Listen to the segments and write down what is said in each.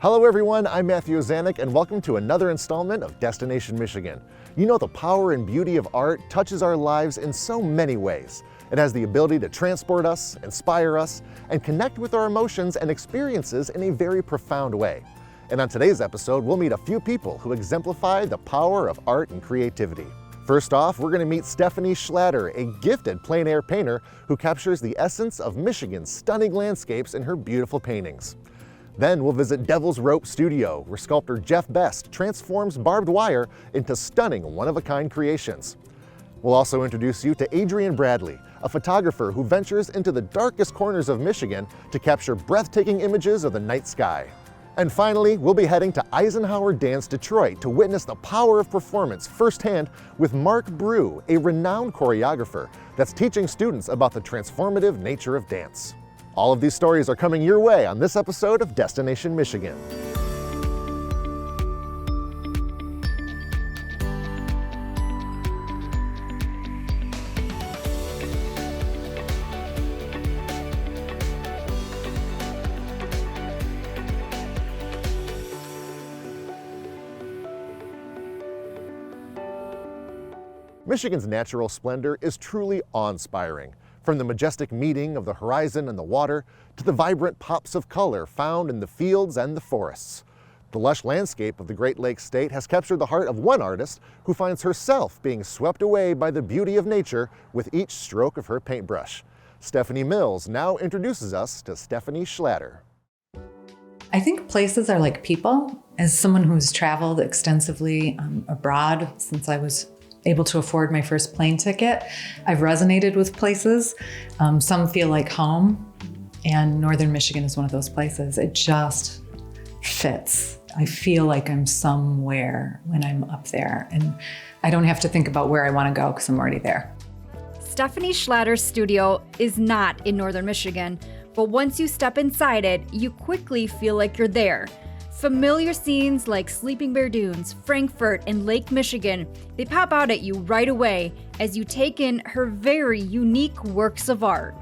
Hello everyone, I'm Matthew Ozanek and welcome to another installment of Destination Michigan. You know, the power and beauty of art touches our lives in so many ways. It has the ability to transport us, inspire us, and connect with our emotions and experiences in a very profound way. And on today's episode, we'll meet a few people who exemplify the power of art and creativity. First off, we're going to meet Stephanie Schlatter, a gifted plein air painter who captures the essence of Michigan's stunning landscapes in her beautiful paintings. Then we'll visit Devil's Rope Studio, where sculptor Jeff Best transforms barbed wire into stunning one-of-a-kind creations. We'll also introduce you to Adrian Bradley, a photographer who ventures into the darkest corners of Michigan to capture breathtaking images of the night sky. And finally, we'll be heading to Eisenhower Dance Detroit to witness the power of performance firsthand with Marc Brew, a renowned choreographer that's teaching students about the transformative nature of dance. All of these stories are coming your way on this episode of Destination Michigan. Michigan's natural splendor is truly awe-inspiring. From the majestic meeting of the horizon and the water to the vibrant pops of color found in the fields and the forests. The lush landscape of the Great Lakes State has captured the heart of one artist who finds herself being swept away by the beauty of nature with each stroke of her paintbrush. Stephanie Mills now introduces us to Stephanie Schlatter. I think places are like people. As someone who's traveled extensively abroad since I was able to afford my first plane ticket, I've resonated with places. Some feel like home, and Northern Michigan is one of those places. It just fits. I feel like I'm somewhere when I'm up there, and I don't have to think about where I want to go because I'm already there. Stephanie Schlatter's studio is not in Northern Michigan, but once you step inside it, you quickly feel like you're there. Familiar scenes like Sleeping Bear Dunes, Frankfort, and Lake Michigan, they pop out at you right away as you take in her very unique works of art.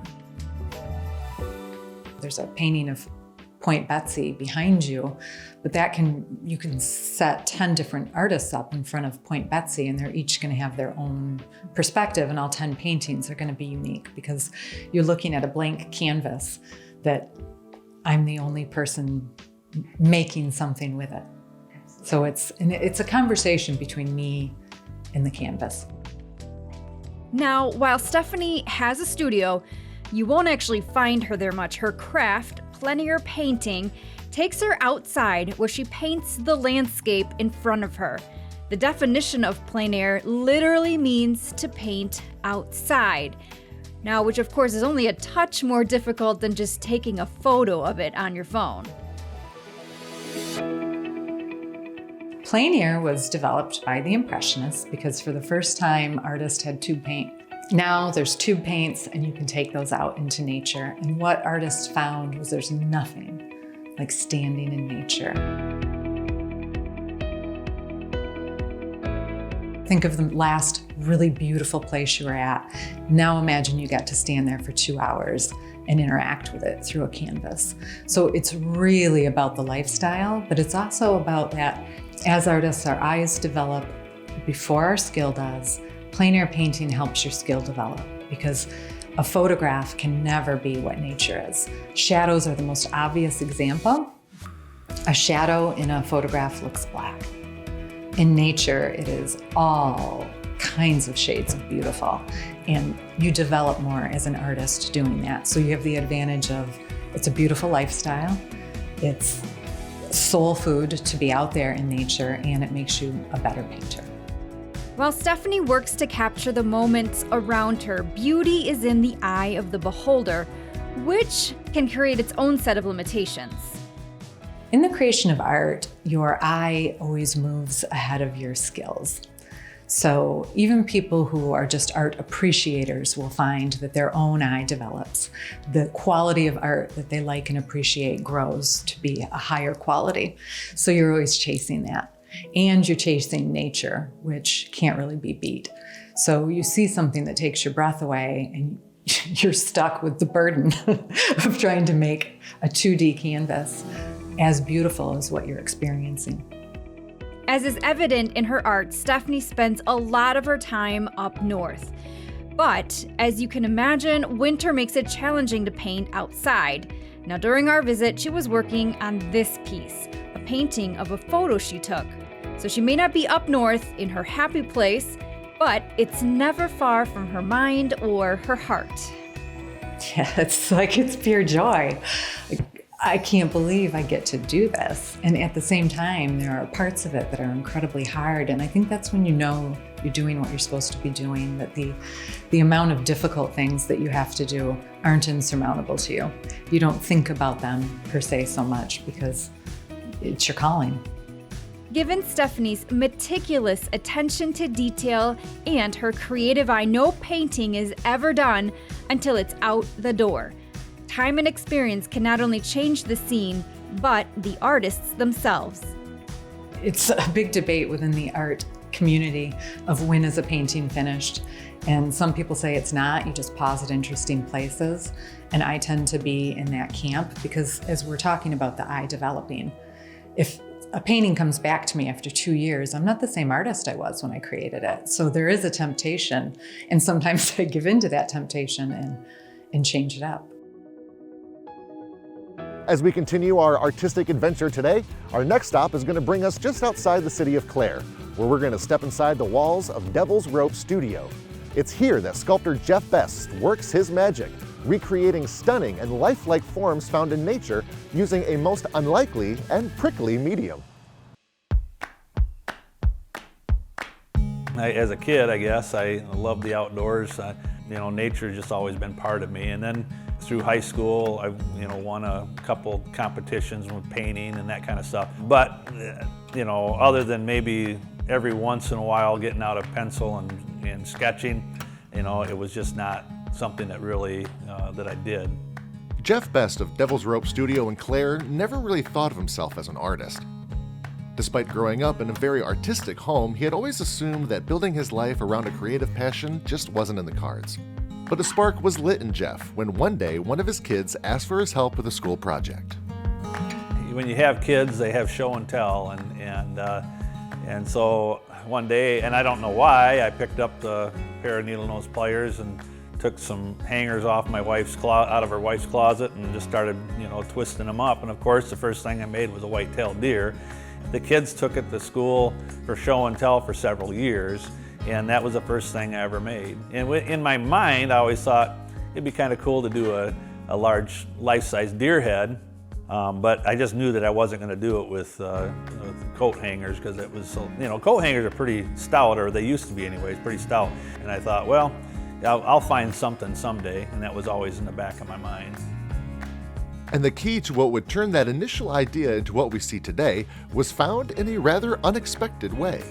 There's a painting of Point Betsy behind you, but you can set 10 different artists up in front of Point Betsy, and they're each going to have their own perspective, and all 10 paintings are going to be unique because you're looking at a blank canvas that I'm the only person making something with it. So it's a conversation between me and the canvas. Now, while Stephanie has a studio, you won't actually find her there much. Her craft, plein air painting, takes her outside where she paints the landscape in front of her. The definition of plein air literally means to paint outside. Now, which of course is only a touch more difficult than just taking a photo of it on your phone. Plein air was developed by the Impressionists because for the first time, artists had tube paint. Now there's tube paints and you can take those out into nature. And what artists found was there's nothing like standing in nature. Think of the last really beautiful place you were at. Now imagine you got to stand there for 2 hours and interact with it through a canvas. So it's really about the lifestyle, but it's also about that as artists, our eyes develop before our skill does. Plein air painting helps your skill develop because a photograph can never be what nature is. Shadows are the most obvious example. A shadow in a photograph looks black. In nature, it is all kinds of shades of beautiful, and you develop more as an artist doing that. So you have the advantage of it's a beautiful lifestyle, it's soul food to be out there in nature, and it makes you a better painter. While Stephanie works to capture the moments around her, beauty is in the eye of the beholder, which can create its own set of limitations. In the creation of art, your eye always moves ahead of your skills. So even people who are just art appreciators will find that their own eye develops. The quality of art that they like and appreciate grows to be a higher quality. So you're always chasing that. And you're chasing nature, which can't really be beat. So you see something that takes your breath away and you're stuck with the burden of trying to make a 2D canvas. as beautiful as what you're experiencing. As is evident in her art, Stephanie spends a lot of her time up north. But, as you can imagine, winter makes it challenging to paint outside. Now, during our visit, she was working on this piece, a painting of a photo she took. So she may not be up north in her happy place, but it's never far from her mind or her heart. Yeah, it's pure joy. I can't believe I get to do this. And at the same time, there are parts of it that are incredibly hard. And I think that's when you know you're doing what you're supposed to be doing, that the amount of difficult things that you have to do aren't insurmountable to you. You don't think about them per se so much because it's your calling. Given Stephanie's meticulous attention to detail and her creative eye, no painting is ever done until it's out the door. Time and experience can not only change the scene, but the artists themselves. It's a big debate within the art community of when is a painting finished. And some people say it's not, you just pause at interesting places. And I tend to be in that camp because as we're talking about the eye developing, if a painting comes back to me after 2 years, I'm not the same artist I was when I created it. So there is a temptation, and sometimes I give in to that temptation and change it up. As we continue our artistic adventure today, our next stop is going to bring us just outside the city of Clare, where we're going to step inside the walls of Devil's Rope Studio. It's here that sculptor Jeff Best works his magic, recreating stunning and lifelike forms found in nature using a most unlikely and prickly medium. As a kid, I guess, I loved the outdoors. Nature's just always been part of me. And then through high school, I won a couple competitions with painting and that kind of stuff. But, other than maybe every once in a while getting out a pencil and sketching, it was just not something that really, that I did. Jeff Best of Devil's Rope Studio in Clare never really thought of himself as an artist. Despite growing up in a very artistic home, he had always assumed that building his life around a creative passion just wasn't in the cards. But a spark was lit in Jeff when one day one of his kids asked for his help with a school project. When you have kids, they have show and tell, and so one day, and I don't know why, I picked up the pair of needle nose pliers and took some hangers off my wife's out of her wife's closet and just started, twisting them up. And of course, the first thing I made was a white-tailed deer. The kids took it to school for show and tell for several years, and that was the first thing I ever made. And in my mind, I always thought it'd be kind of cool to do a large life-size deer head, but I just knew that I wasn't going to do it with coat hangers because it was, coat hangers are pretty stout, or they used to be anyways, pretty stout. And I thought, well, I'll find something someday, and that was always in the back of my mind. And the key to what would turn that initial idea into what we see today was found in a rather unexpected way.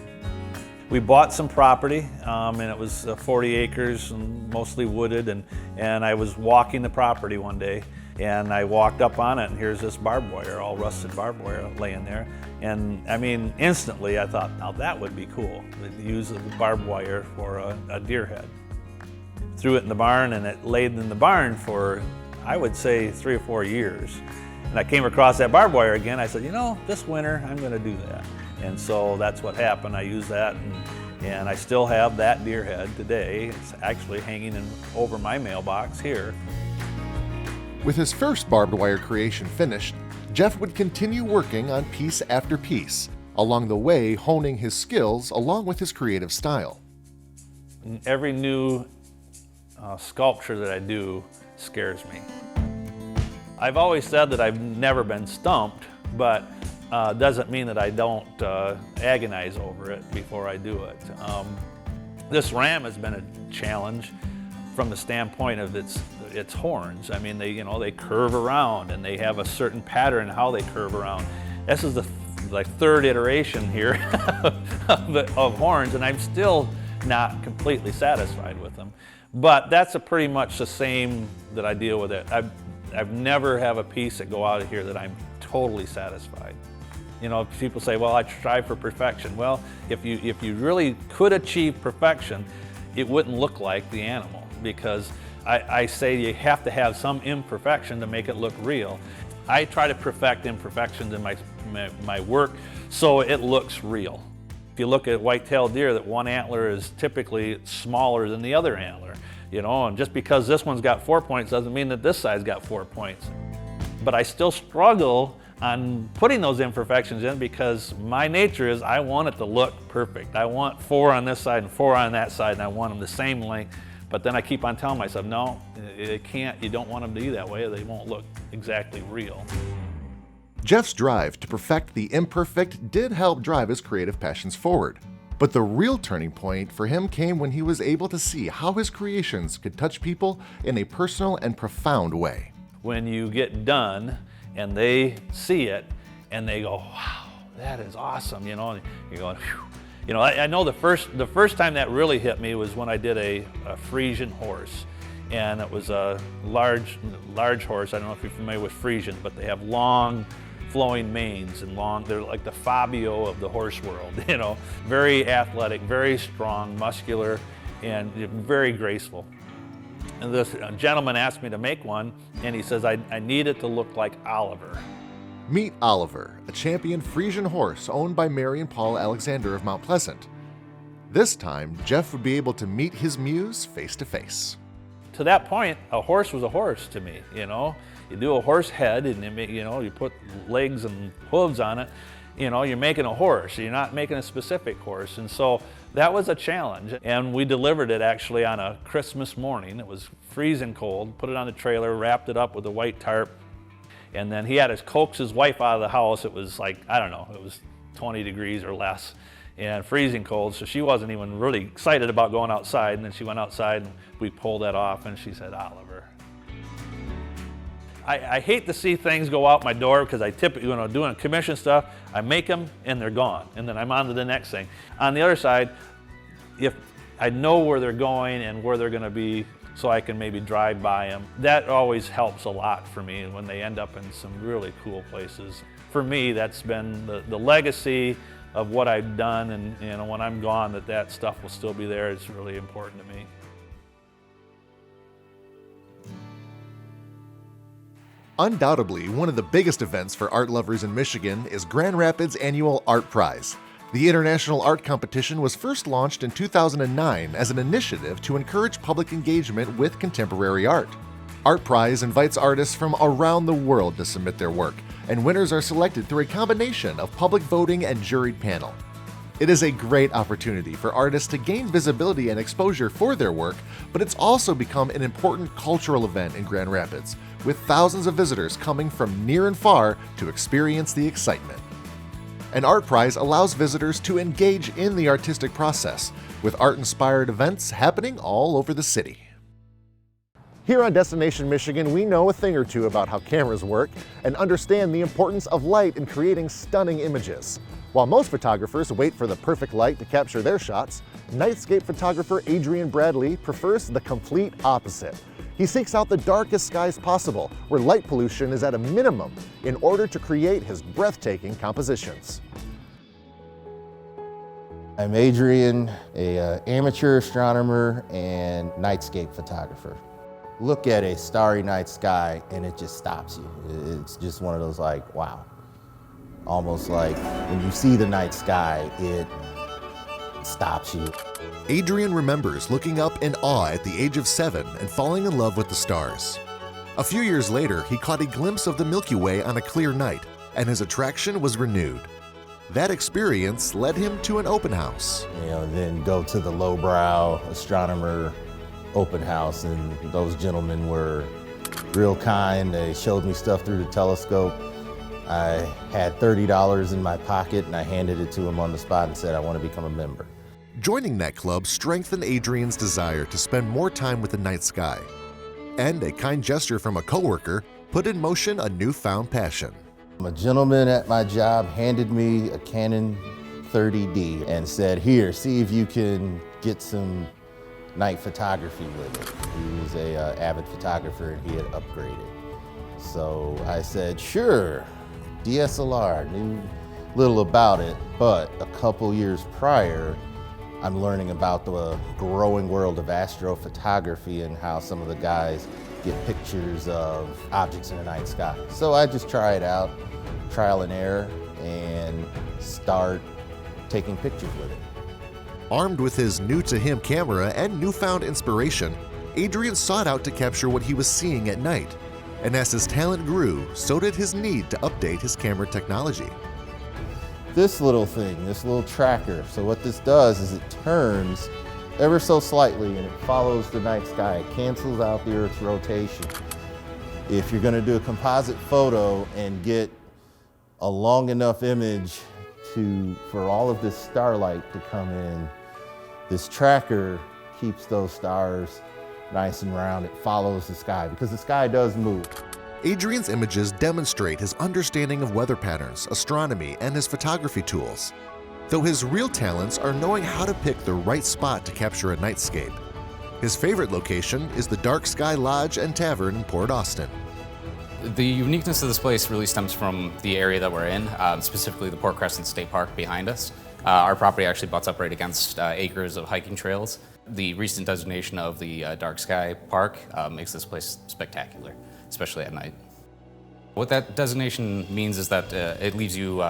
We bought some property, and it was 40 acres and mostly wooded, and I was walking the property one day, and I walked up on it, and here's this barbed wire, all rusted barbed wire laying there. And I mean, instantly I thought, now that would be cool, to use the barbed wire for a deer head. Threw it in the barn, and it laid in the barn for, I would say, 3 or 4 years. And I came across that barbed wire again. I said, this winter I'm going to do that. And so that's what happened. I used that, and I still have that deer head today. It's actually hanging over my mailbox here. With his first barbed wire creation finished, Jeff would continue working on piece after piece, along the way honing his skills along with his creative style. Every new sculpture that I do scares me. I've always said that I've never been stumped, but doesn't mean that I don't agonize over it before I do it. This ram has been a challenge from the standpoint of its horns. I mean, they curve around, and they have a certain pattern how they curve around. This is the third iteration here of horns, and I'm still not completely satisfied with them. But that's pretty much the same that I deal with it. I've never have a piece that go out of here that I'm totally satisfied. People say, well, I strive for perfection. Well, if you really could achieve perfection, it wouldn't look like the animal, because I say you have to have some imperfection to make it look real. I try to perfect imperfections in my work so it looks real. If you look at white-tailed deer, that one antler is typically smaller than the other antler, and just because this one's got 4 points doesn't mean that this side's got 4 points. But I still struggle on putting those imperfections in because my nature is I want it to look perfect. I want 4 on this side and 4 on that side, and I want them the same length. But then I keep on telling myself, no, it can't. You don't want them to be that way. They won't look exactly real. Jeff's drive to perfect the imperfect did help drive his creative passions forward. But the real turning point for him came when he was able to see how his creations could touch people in a personal and profound way. When you get done and they see it and they go, wow, that is awesome, and you're going, phew. I know the first time that really hit me was when I did a Frisian horse. And it was a large horse. I don't know if you're familiar with Frisians, but they have long flowing manes and they're like the Fabio of the horse world, very athletic, very strong, muscular, and very graceful. And this gentleman asked me to make one, and he says, I need it to look like Oliver. Meet Oliver, a champion Frisian horse owned by Mary and Paul Alexander of Mount Pleasant. This time, Jeff would be able to meet his muse face to face. To that point, a horse was a horse to me, You do a horse head and you put legs and hooves on it, you're making a horse. You're not making a specific horse. And so that was a challenge. And we delivered it actually on a Christmas morning. It was freezing cold, put it on the trailer, wrapped it up with a white tarp. And then he had to coax his wife out of the house. It was like, I don't know, it was 20 degrees or less and freezing cold. So she wasn't even really excited about going outside. And then she went outside and we pulled that off and she said, Oliver. I hate to see things go out my door because I typically, doing commission stuff, I make them and they're gone. And then I'm on to the next thing. On the other side, if I know where they're going and where they're going to be so I can maybe drive by them, that always helps a lot for me when they end up in some really cool places. For me, that's been the legacy of what I've done, and when I'm gone, that stuff will still be there. It's really important to me. Undoubtedly, one of the biggest events for art lovers in Michigan is Grand Rapids' annual Art Prize. The International Art Competition was first launched in 2009 as an initiative to encourage public engagement with contemporary art. Art Prize invites artists from around the world to submit their work, and winners are selected through a combination of public voting and juried panel. It is a great opportunity for artists to gain visibility and exposure for their work, but it's also become an important cultural event in Grand Rapids, with thousands of visitors coming from near and far to experience the excitement. An art prize allows visitors to engage in the artistic process, with art-inspired events happening all over the city. Here on Destination Michigan, we know a thing or two about how cameras work and understand the importance of light in creating stunning images. While most photographers wait for the perfect light to capture their shots, nightscape photographer Adrian Bradley prefers the complete opposite. He seeks out the darkest skies possible, where light pollution is at a minimum, in order to create his breathtaking compositions. I'm Adrian, an amateur astronomer and nightscape photographer. Look at a starry night sky and it just stops you. It's just one of those like, wow. Almost like when you see the night sky, it stops you. Adrian remembers looking up in awe at the age of 7 and falling in love with the stars. A few years later, he caught a glimpse of the Milky Way on a clear night, and his attraction was renewed. That experience led him to an open house. Then go to the lowbrow astronomer open house, and those gentlemen were real kind. They showed me stuff through the telescope. I had $30 in my pocket and I handed it to him on the spot and said, I want to become a member. Joining that club strengthened Adrian's desire to spend more time with the night sky. And a kind gesture from a coworker put in motion a newfound passion. A gentleman at my job handed me a Canon 30D and said, here, see if you can get some night photography with it. He was an avid photographer and he had upgraded. So I said, sure, DSLR, knew little about it, but a couple years prior, I'm learning about the growing world of astrophotography and how some of the guys get pictures of objects in the night sky. So I just try it out, trial and error, and start taking pictures with it. Armed with his new-to-him camera and newfound inspiration, Adrian sought out to capture what he was seeing at night. And as his talent grew, so did his need to update his camera technology. This little thing, this little tracker, so what this does is it turns ever so slightly and it follows the night sky. It cancels out the Earth's rotation. If you're going to do a composite photo and get a long enough image for all of this starlight to come in, this tracker keeps those stars nice and round. It follows the sky because the sky does move. Adrian's images demonstrate his understanding of weather patterns, astronomy, and his photography tools. Though his real talents are knowing how to pick the right spot to capture a nightscape. His favorite location is the Dark Sky Lodge and Tavern in Port Austin. The uniqueness of this place really stems from the area that we're in, specifically the Port Crescent State Park behind us. Our property actually butts up right against acres of hiking trails. The recent designation of the Dark Sky Park makes this place spectacular, especially at night. What that designation means is that it leaves you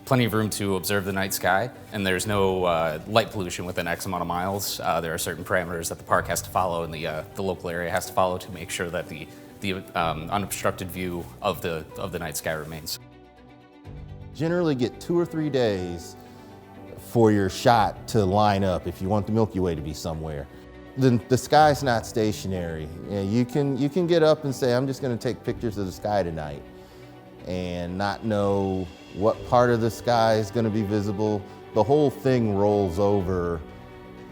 plenty of room to observe the night sky, and there's no light pollution within X amount of miles. There are certain parameters that the park has to follow and the local area has to follow to make sure that the unobstructed view of the night sky remains. Generally get 2 or 3 days for your shot to line up if you want the Milky Way to be somewhere. The sky's not stationary. You can get up and say, I'm just going to take pictures of the sky tonight and not know what part of the sky is going to be visible. The whole thing rolls over,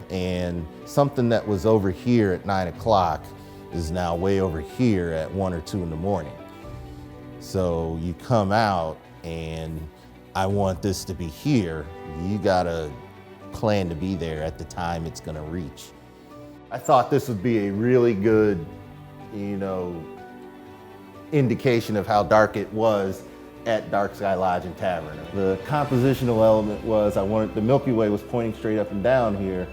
and something that was over here at 9 o'clock is now way over here at 1 or 2 in the morning. So you come out and I want this to be here. You gotta plan to be there at the time it's gonna reach. I thought this would be a really good, indication of how dark it was at Dark Sky Lodge and Tavern. The compositional element was the Milky Way was pointing straight up and down here,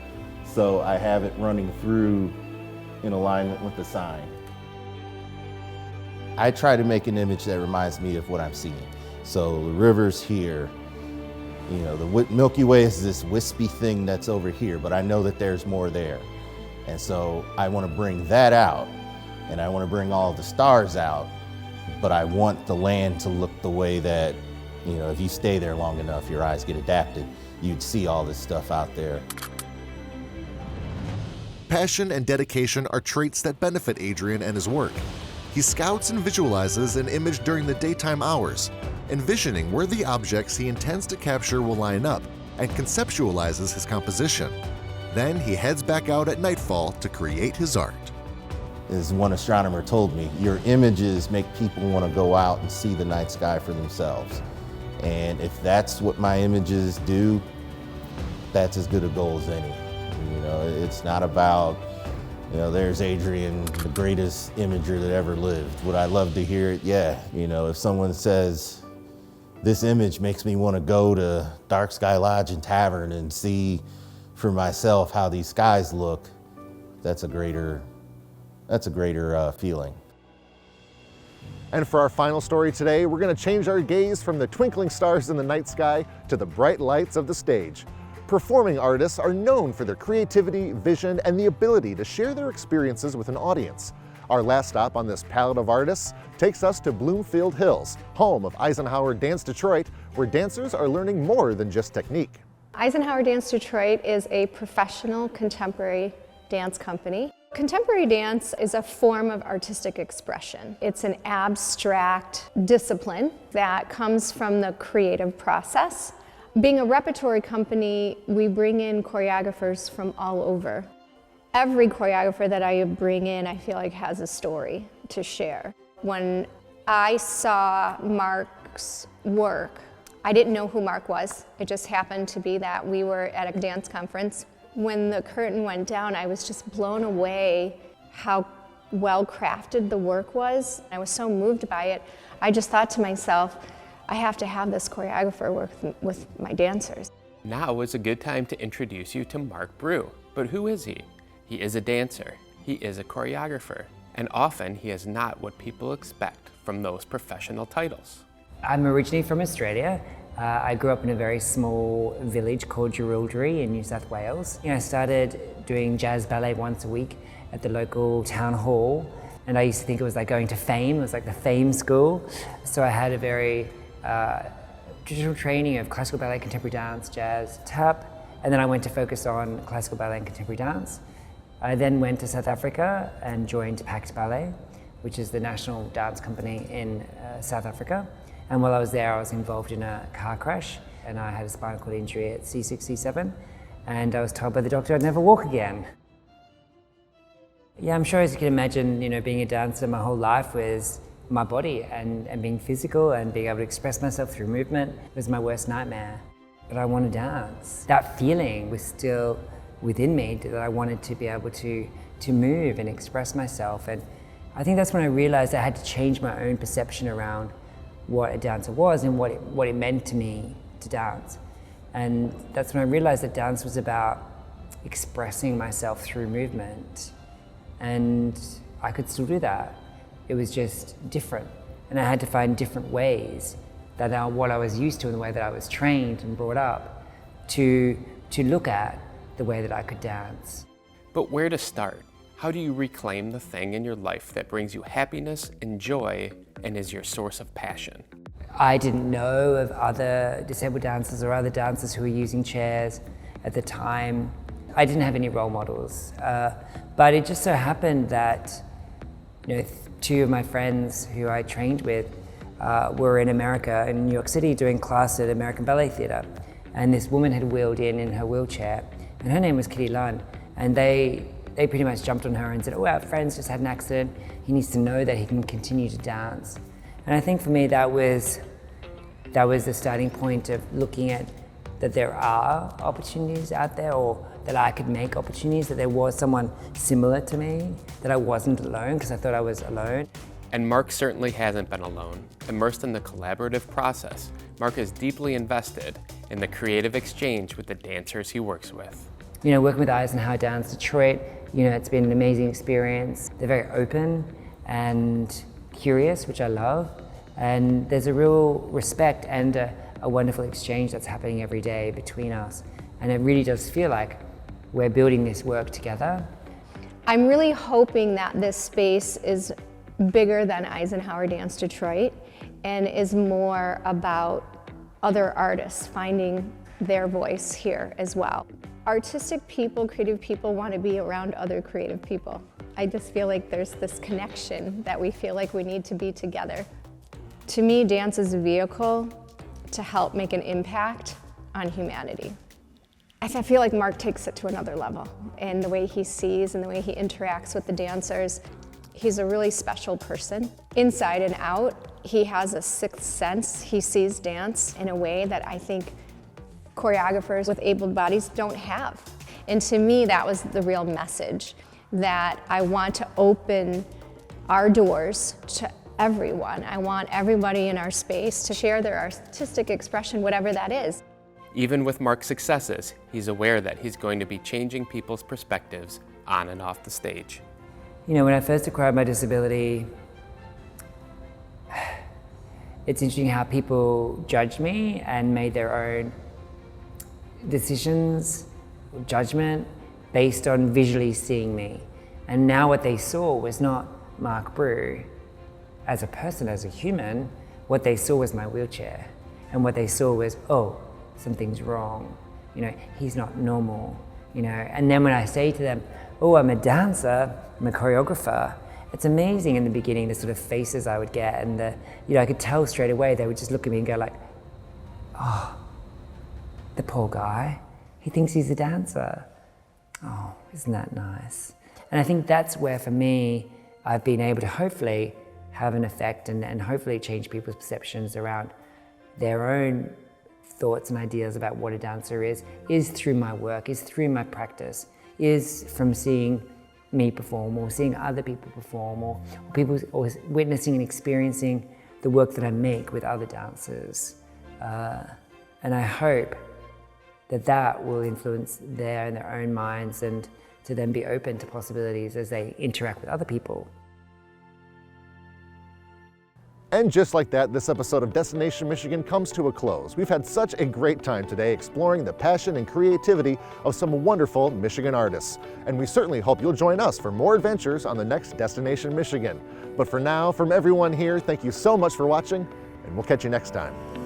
so I have it running through in alignment with the sign. I try to make an image that reminds me of what I'm seeing. So the river's here, the Milky Way is this wispy thing that's over here, but I know that there's more there. And so I want to bring that out, and I want to bring all of the stars out, but I want the land to look the way that, if you stay there long enough, your eyes get adapted, you'd see all this stuff out there. Passion and dedication are traits that benefit Adrian and his work. He scouts and visualizes an image during the daytime hours, envisioning where the objects he intends to capture will line up, and conceptualizes his composition. Then he heads back out at nightfall to create his art. As one astronomer told me, your images make people want to go out and see the night sky for themselves. And if that's what my images do, that's as good a goal as any. It's not about, there's Adrian, the greatest imager that ever lived. Would I love to hear it? Yeah. If someone says, this image makes me want to go to Dark Sky Lodge and Tavern and see for myself how these skies look, that's a greater feeling. And for our final story today, we're going to change our gaze from the twinkling stars in the night sky to the bright lights of the stage. Performing artists are known for their creativity, vision, and the ability to share their experiences with an audience. Our last stop on this palette of artists takes us to Bloomfield Hills, home of Eisenhower Dance Detroit, where dancers are learning more than just technique. Eisenhower Dance Detroit is a professional contemporary dance company. Contemporary dance is a form of artistic expression. It's an abstract discipline that comes from the creative process. Being a repertory company, we bring in choreographers from all over. Every choreographer that I bring in, I feel like has a story to share. When I saw Marc's work, I didn't know who Marc was. It just happened to be that we were at a dance conference. When the curtain went down, I was just blown away how well crafted the work was. I was so moved by it. I just thought to myself, I have to have this choreographer work with my dancers. Now is a good time to introduce you to Marc Brew. But who is he? He is a dancer. He is a choreographer. and often he is not what people expect from those professional titles. I'm originally from Australia. I grew up in a very small village called Jerilderie in New South Wales. I started doing jazz ballet once a week at the local town hall, and I used to think it was like going to Fame. It was like the Fame school. So I had a very traditional training of classical ballet, contemporary dance, jazz, tap, and then I went to focus on classical ballet and contemporary dance. I then went to South Africa and joined Pact Ballet, which is the national dance company in South Africa. And while I was there, I was involved in a car crash, and I had a spinal cord injury at C6, C7, and I was told by the doctor I'd never walk again. Yeah, I'm sure, as you can imagine, being a dancer my whole life was my body, and being physical and being able to express myself through movement was my worst nightmare. But I want to dance. That feeling was still within me, that I wanted to be able to move and express myself. And I think that's when I realized I had to change my own perception around what a dancer was and what it meant to me to dance. And that's when I realized that dance was about expressing myself through movement. And I could still do that. It was just different. And I had to find different ways that what I was used to and the way that I was trained and brought up to look at the way that I could dance. But where to start? How do you reclaim the thing in your life that brings you happiness and joy and is your source of passion? I didn't know of other disabled dancers or other dancers who were using chairs at the time. I didn't have any role models, but it just so happened that two of my friends who I trained with were in America, in New York City, doing class at American Ballet Theatre. And this woman had wheeled in her wheelchair, and her name was Kitty Lunn. And they pretty much jumped on her and said, "Oh, our friend's just had an accident. He needs to know that he can continue to dance." And I think for me that was the starting point of looking at that there are opportunities out there, or that I could make opportunities, that there was someone similar to me, that I wasn't alone, because I thought I was alone. And Marc certainly hasn't been alone. Immersed in the collaborative process, Marc is deeply invested in the creative exchange with the dancers he works with. Working with Eisenhower Dance Detroit, it's been an amazing experience. They're very open and curious, which I love. And there's a real respect and a wonderful exchange that's happening every day between us. And it really does feel like we're building this work together. I'm really hoping that this space is bigger than Eisenhower Dance Detroit and is more about other artists finding their voice here as well. Artistic people, creative people want to be around other creative people. I just feel like there's this connection that we feel like we need to be together. To me, dance is a vehicle to help make an impact on humanity. I feel like Marc takes it to another level, and the way he sees and the way he interacts with the dancers. He's a really special person. Inside and out, he has a sixth sense. He sees dance in a way that I think choreographers with able bodies don't have. And to me, that was the real message, that I want to open our doors to everyone. I want everybody in our space to share their artistic expression, whatever that is. Even with Marc's successes, he's aware that he's going to be changing people's perspectives on and off the stage. When I first acquired my disability, it's interesting how people judged me and made their own decisions, judgment, based on visually seeing me. And now what they saw was not Marc Brew as a person, as a human. What they saw was my wheelchair. And what they saw was, oh, something's wrong. He's not normal. And then when I say to them, oh, I'm a dancer, I'm a choreographer, it's amazing in the beginning, the sort of faces I would get, and I could tell straight away, they would just look at me and go like, oh, the poor guy, he thinks he's a dancer. Oh, isn't that nice? And I think that's where, for me, I've been able to hopefully have an effect and hopefully change people's perceptions around their own thoughts and ideas about what a dancer is through my work, is through my practice, is from seeing me perform or seeing other people perform or witnessing and experiencing the work that I make with other dancers. And I hope that will influence in their own minds, and to then be open to possibilities as they interact with other people. And just like that, this episode of Destination Michigan comes to a close. We've had such a great time today exploring the passion and creativity of some wonderful Michigan artists. And we certainly hope you'll join us for more adventures on the next Destination Michigan. But for now, from everyone here, thank you so much for watching, and we'll catch you next time.